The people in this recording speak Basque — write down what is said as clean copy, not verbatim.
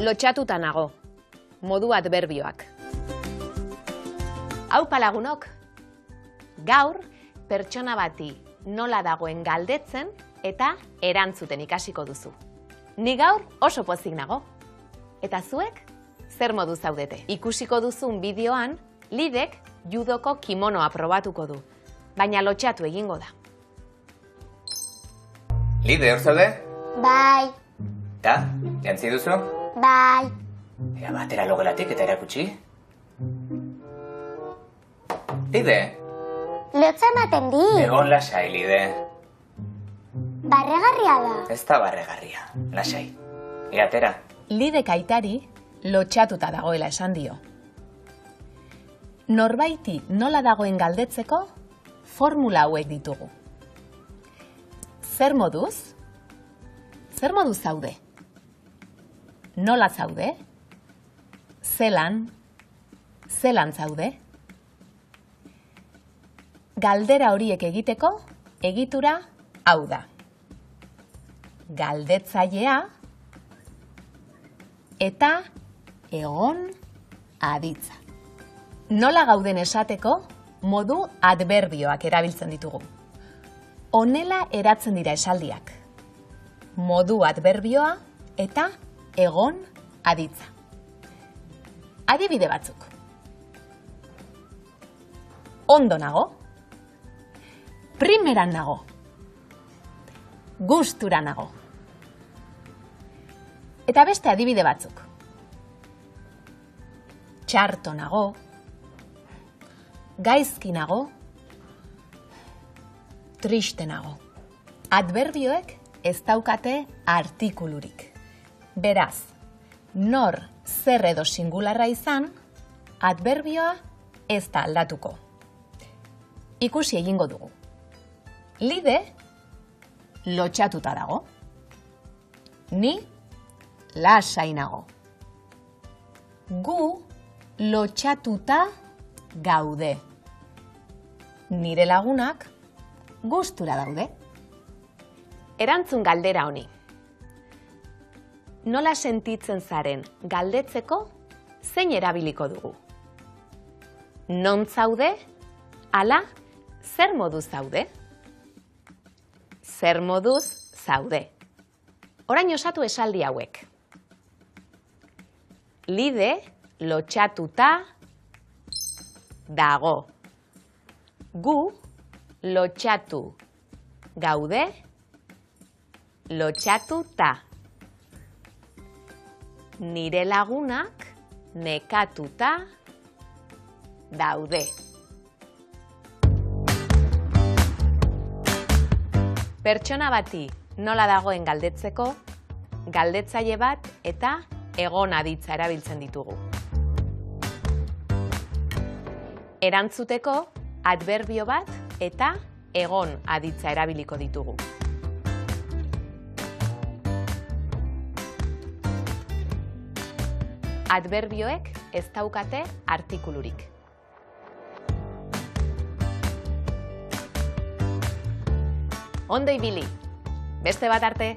Lotxatuta nago. Modu adverbioak. Aupa lagunok. Gaur, pertsona bati nola dagoen galdetzen eta erantzuten ikasiko duzu. Ni gaur oso pozik nago. Eta zuek, zer modu zaudete? Ikusiko duzun bideoan, Lidek judoko kimonoa probatuko du, baina lotxatu egingo da. Lide, hor zaude? Bai, Ta, jantzi duzu? bai. Ea batera logelatik eta erakutsi. Lide, Lotza ematen di. egon lasai, Lide. Barregarria da. Ez da barregarria, lasai. Atera. Lidek aitari lotxatuta dagoela esan dio. Norbaiti nola dagoen galdetzeko formula hauek ditugu. Zer moduz? Zer moduz zaude? Nola zaude? Zelan? Zelan zaude? Galdera horiek egiteko egitura hau da. Galdetzailea eta egon aditza. Nola gauden esateko modu adverbioak erabiltzen ditugu. Honela eratzen dira esaldiak. Modu adverbioa eta egon aditza. Adibide batzuk. Ondo nago. Primeran nago. Gustura nago. Eta beste adibide batzuk. Txarto nago. Gaizki nago. Triste nago. Adverbioek ez daukate artikulurik. Beraz, nor zer edo singularra izan, adverbioa ez da aldatuko. Ikusi egingo dugu. Lide lotxatuta dago. Ni lasai nago. Gu lotxatuta gaude. Nire lagunak gustura daude. Erantzun galdera honi. Nola sentitzen zaren galdetzeko zein erabiliko dugu? Non zaude? Ala, zer moduz zaude? Zer moduz zaude? Orain osatu esaldi hauek. Lide lotxatuta dago. Gu lotxatu gaude, lotxatuta. Nire lagunak nekatuta daude. Pertsona bati nola dagoen galdetzeko, galdetzaile bat eta egon aditza erabiltzen ditugu. Erantzuteko adverbio bat eta egon aditza erabiliko ditugu. Adverbioek ez daukate artikulurik. Ondo ibili, beste bat arte!